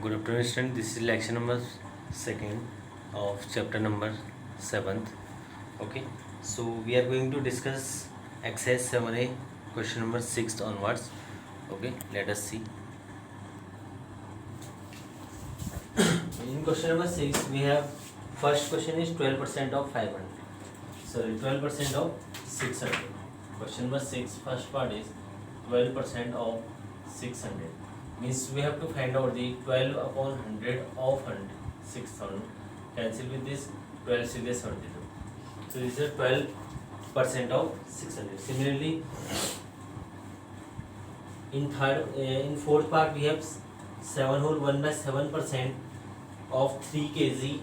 Good afternoon, student. This is lecture number second of chapter number 7th. Okay, so we are going to discuss exercise 7a, question number 6 onwards. Okay, let us see. In question number 6, we have first question is 12% of 500. Sorry, 12% of 600. Question number 6, first part is 12% of 600. Means we have to find out the 12 upon 100 of 6,000. Cancel with this, 12 6 is 72. So this is 12% of 600. Similarly, in fourth part we have 7 whole 1 by 7% of 3 kg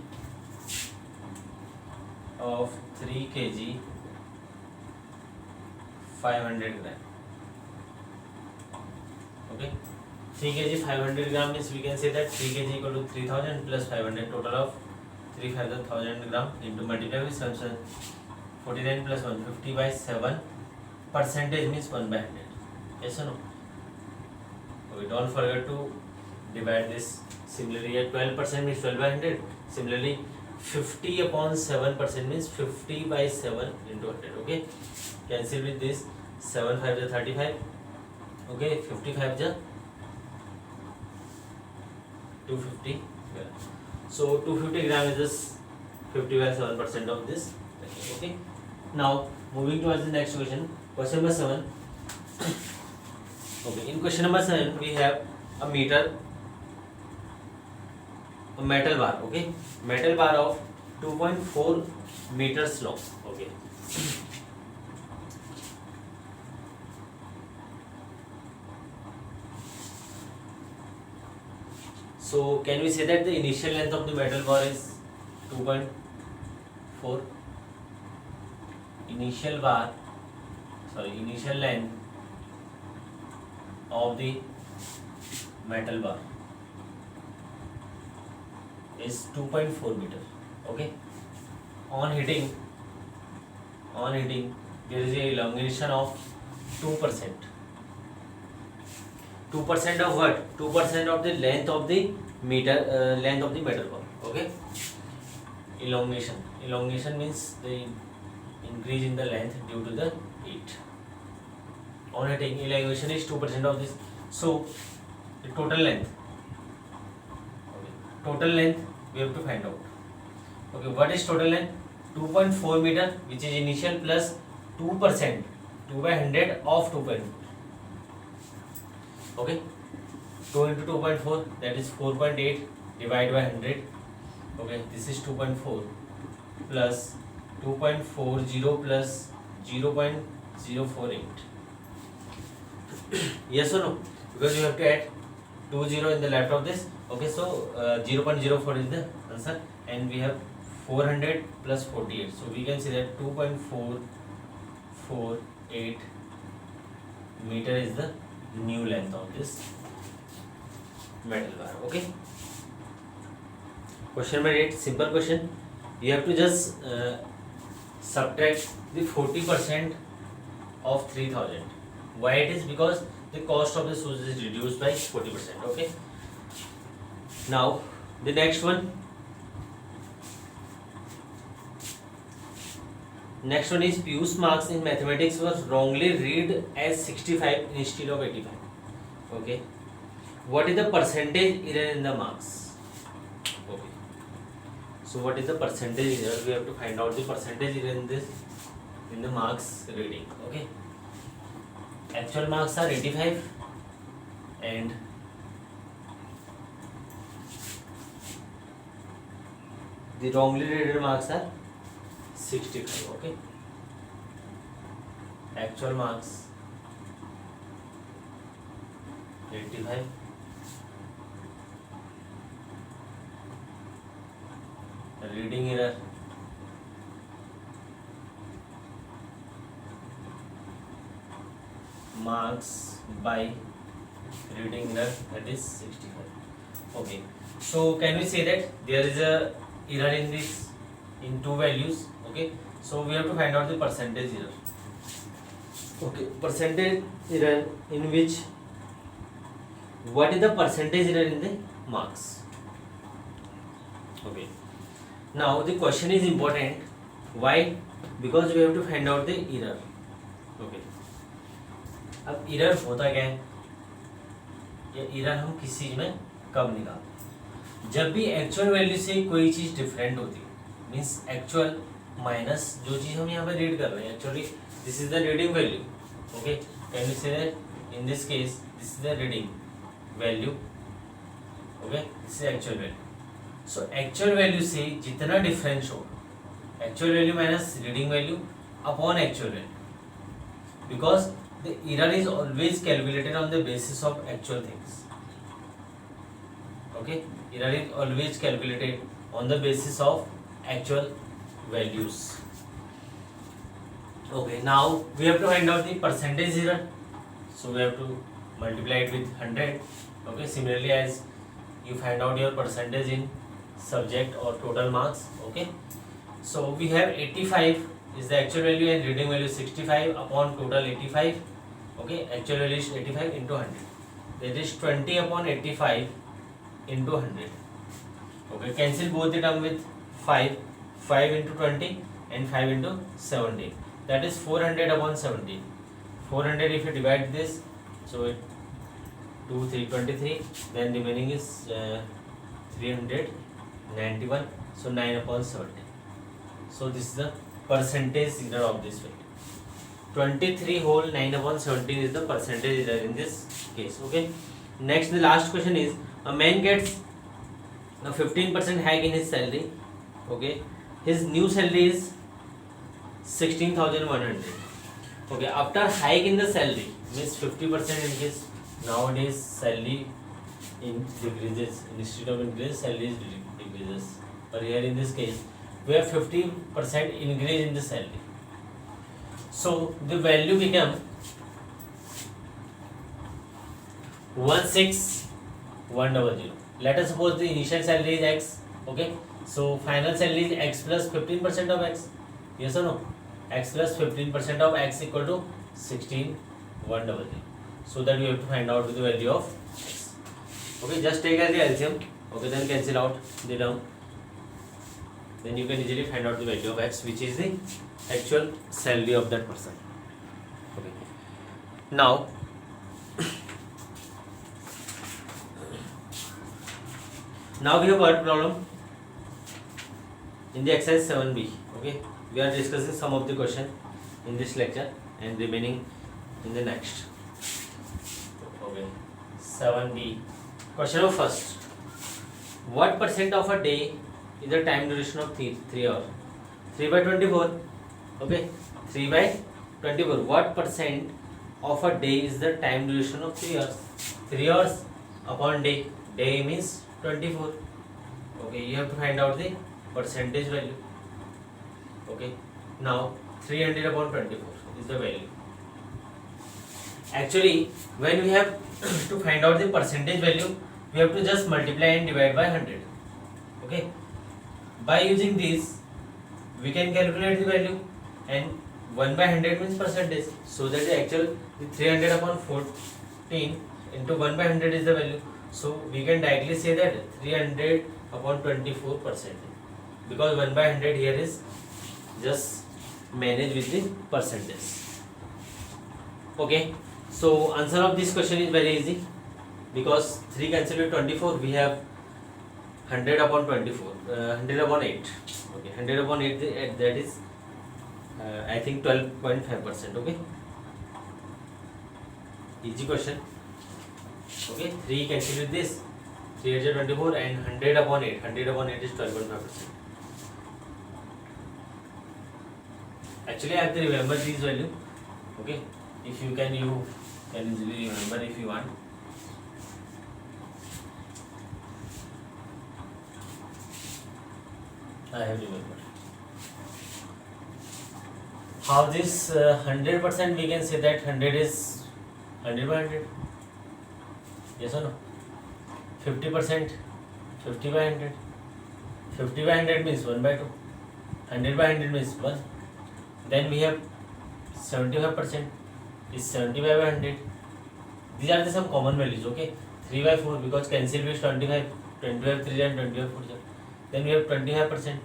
of 3 kg 500 gram. Okay, 3 kg 500 gram means we can say that 3 kg equal to 3000 plus 500, total of 3,500 gram into multiply with 7, 49 plus 150 by 7, percentage means 1 by 100. Yes or no? Okay, don't forget to divide this. Similarly, 12% means 12 by 100. Similarly, 50 upon 7% means 50 by 7 into 100. Okay, cancel with this, 7 5 is 35. Okay, 55 is 250 gram. So 250 gram is just 50 by 7% of this. Okay, now moving towards the next question. Question number 7. Okay, in question number 7 we have a metal bar. Okay, metal bar of 2.4 meters long. Okay, so can we say that the initial length of the metal bar is 2.4? Initial length of the metal bar is 2.4 meter. Okay, on hitting there is a elongation of 2%. 2% of what? 2% of the length of the metal bar. Okay, elongation means the increase in the length due to the heat. On hitting, elongation is 2% of this. So the total length we have to find out. Okay, what is total length? 2.4 meter, which is initial, plus 2%, 2 by 100 of 2.4. Okay, 2 into 2.4, that is 4.8, divide by 100. Okay, this is 2.4 plus 2.40 plus 0.048. Yes or no? Because you have to add 20 in the left of this. Okay, so 0.04 is the answer, and we have 400 plus 48. So we can say that 2.448 meter is the new length of this metal bar. Okay. Question number 8, simple question. You have to just subtract the 40% of 3000. Why it is? Because the cost of the shoes is reduced by 40%. Okay. Now the next one. Next one is Piyush marks in mathematics was wrongly read as 65 instead of 85. Okay. What is the percentage error in the marks? Okay. So what is the percentage error? We have to find out the percentage error in the marks reading. Okay. Actual marks are 85 and the wrongly read marks are 65. Okay, actual marks 85, reading error marks by reading error, that is 65. Okay, so can we say that there is a error in this in two values? Okay, so we have to find out the percentage error. Okay, percentage error in which, what is the percentage error in the marks. Okay, now the question is important. Why? Because we have to find out the error. Okay, अब error होता क्या है, या error हम किस चीज में कब निकालते? जब भी एक्चुअल वैल्यू से कोई चीज डिफरेंट होती है, मीन्स एक्चुअल माइनस जो चीज हम यहाँ पे रीड कर रहे हैं, actually this is the reading value. Okay, can you say that in this case this is the reading value. Okay, this is actual value. So actual value से जितना डिफरेंस हो, actual value minus reading value upon actual value, because the error is always calculated on the basis of actual things. Okay, error is always calculated on the basis of actual values. Okay, now we have to find out the percentage error, so we have to multiply it with 100. Okay, similarly as you find out your percentage in subject or total marks. Okay, so we have 85 is the actual value and reading value 65 upon total 85. Okay, actual value is 85 into 100, that is 20 upon 85 into 100. Okay, cancel both the term with 5. 5 into 20 and 5 into 70, that is 400 upon 70. 400 if you divide this, so it 2 3 23, then remaining is 391, so 9 upon 70. So this is the percentage error of this value. 23 whole 9 upon 17 is the percentage error in this case. Okay, next the last question is, a man gets a 15% hike in his salary. Okay, his new salary is 16,100. Okay, after hike in the salary means 50% increase. Nowadays salary decreases, instead of increase salary decreases, but here in this case we have 50% increase in the salary. So the value become 16,100. Let us suppose the initial salary is x. Okay, so final salary is x plus 15% of x. Yes or no? X plus 15% of x equal to 16,100. So that you have to find out the value of x. Okay, just take as the LCM. Okay, then cancel out the term. Then you can easily find out the value of x, which is the actual salary of that person. Okay, now now we have word problem in the exercise 7b. Okay, we are discussing some of the question in this lecture and remaining in the next. Okay, 7b question of first, what percent of a day is the time duration of 3 hours? 3 by 24. Okay, 3 by 24. What percent of a day is the time duration of 3 hours? 3 hours upon day, day means 24. Okay, you have to find out the percentage value. Okay, now 300 upon 24 is the value. Actually, when we have to find out the percentage value, we have to just multiply and divide by 100. Okay, by using this we can calculate the value, and 1 by 100 means percentage, so that the actual 300 upon 14 into 1 by 100 is the value. So we can directly say that 300 upon 24%, because 1 by 100 here is just managed with the percentage. Okay, so answer of this question is very easy, because 3 cancel with 24, we have 100 upon 24, 100 upon 8. Okay, 100 upon 8, that is I think 12.5%. Okay, easy question. Okay, 3 cancel with this, 3 is 24 and 100 upon 8, 100 upon 8 is 12.5%. Actually I have to remember this value. Okay, if you can easily remember if you want. I have remembered. How this 100% we can say that 100 is 100 by 100. Yes or no? 50%, 50 by 100. 50 by 100 means 1 by 2. 100 by 100 means 1. Then we have 75% is 75 by 100. These are the some common values. Okay, 3 by 4 because cancel with 25, 25 3 and 25 4. Then we have 25%.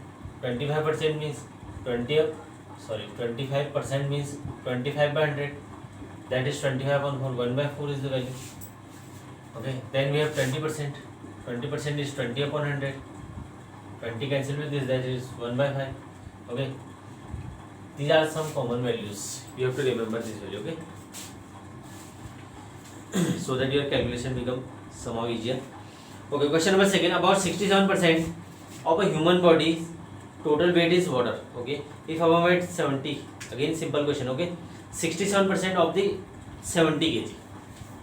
25% means 25% means 25 by 100. That is 25 on 4. 1 by 4 is the value. Okay. Then we have 20%. 20% is 20 upon 100. 20 cancel with this, that is 1 by 5. Okay. These are some common values. You have to remember this value. Okay. So that your calculation become somehow easier. Okay, question number second. About 67% of a human body's total weight is water. Okay, if our weight 70, again simple question. Okay, 67% of the 70 kg.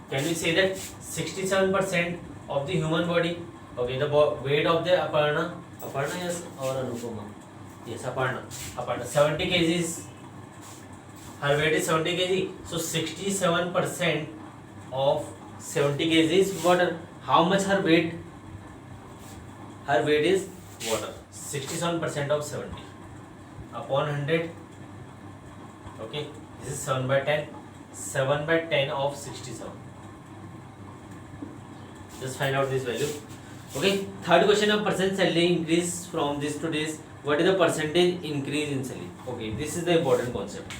Can we say that 67% of the human body? Okay, the weight of the Aparna yes or Anupama? Yes, Aparna 70 kg is her weight is 70 kg. So 67% of 70 kg is water. How much her weight? Her weight is water. 67% of 70 upon 100. Okay, this is 7 by 10. 7 by 10 of 67. Just find out this value. Okay, third question of percent salary increase from this to this. What is the percentage increase in salary? Okay, this is the important concept.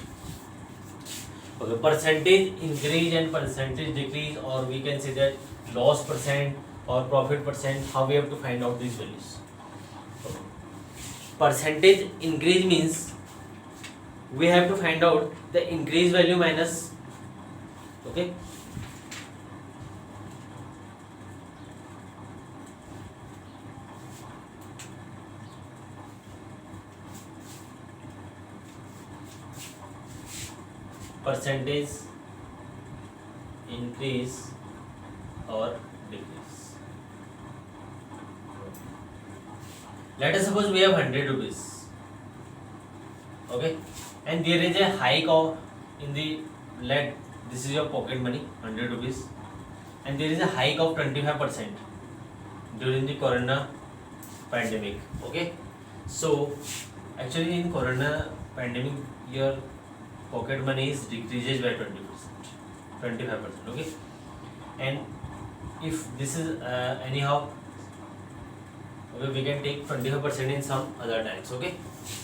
Okay, percentage increase and percentage decrease, or we can say that loss percent or profit percent. How we have to find out these values? Okay. Percentage increase means we have to find out the increase value minus. Okay. Percentage increase or decrease. Let us suppose we have 100 rupees. Okay, and there is a hike of in the this is your pocket money 100 rupees, and there is a hike of 25% during the corona pandemic. Okay, so actually in corona pandemic your pocket money is decreases by 20%, 25%. Okay, and if this is anyhow, okay, we can take 25% in some other times. Okay,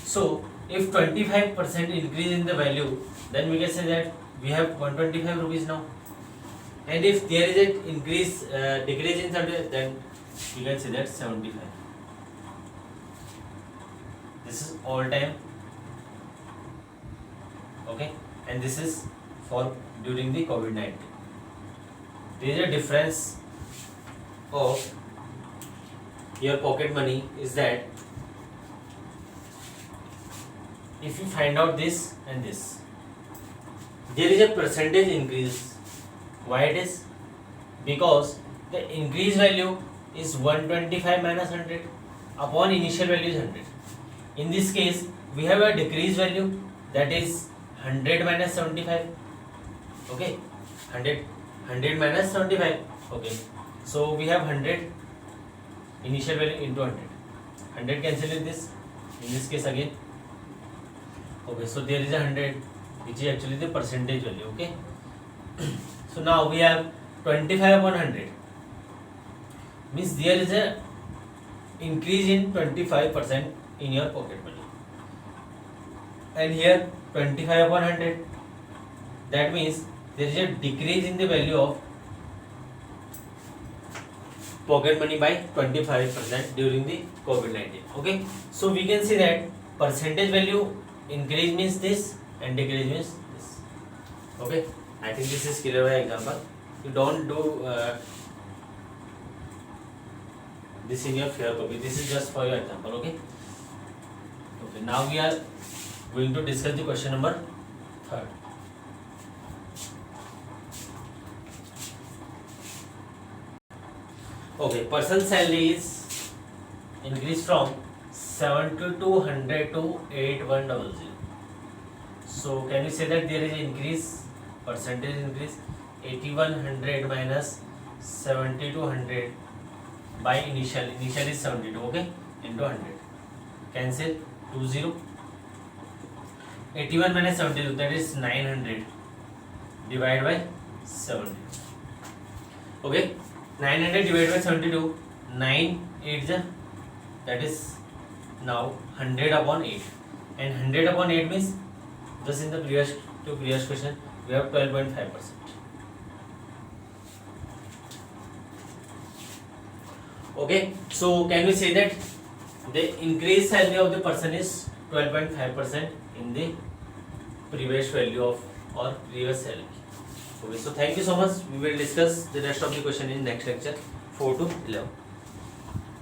so if 25% increase in the value, then we can say that we have 125 rupees now. And if there is an increase, decrease in something, then we can say that 75. This is all time. Okay, and this is for during the COVID-19. There is a difference of your pocket money is that if you find out this and this, there is a percentage increase. Why it is? Because the increase value is 125 minus 100 upon initial value is 100. In this case, we have a decrease value, that is 100 minus 75. Okay, 100 minus 75. Okay, so we have 100 initial value into 100. 100 cancel with this. In this case again. Okay, so there is a 100, which is actually the percentage value. Okay, so now we have 25 upon 100. Means there is a increase in 25% in your pocket money. And here 25 upon 100. That means there is a decrease in the value of pocket money by 25% during the COVID-19. Okay, so we can see that percentage value increase means this and decrease means this. Okay, I think this is clear by example. You don't do this in your fair copy. This is just for your example. Okay. Okay. Now we are going to discuss the question number 3rd. Okay, person salary is increased from 7200 to 8100. So can we say that there is increase, percentage increase, 8100 minus 7200 by initial is 72. Okay, into 100, cancel 20. 81 minus 72, that is 900, divided by 70. Okay, 900 divided by 72, 9 8 ja, that is now 100 upon 8, and 100 upon 8 means just in the previous question we have 12.5%. Okay, so can we say that the increased salary of the person is 12.5% in the previous value of or previous salary. Okay, so thank you so much. We will discuss the rest of the question in next lecture 4 to 11.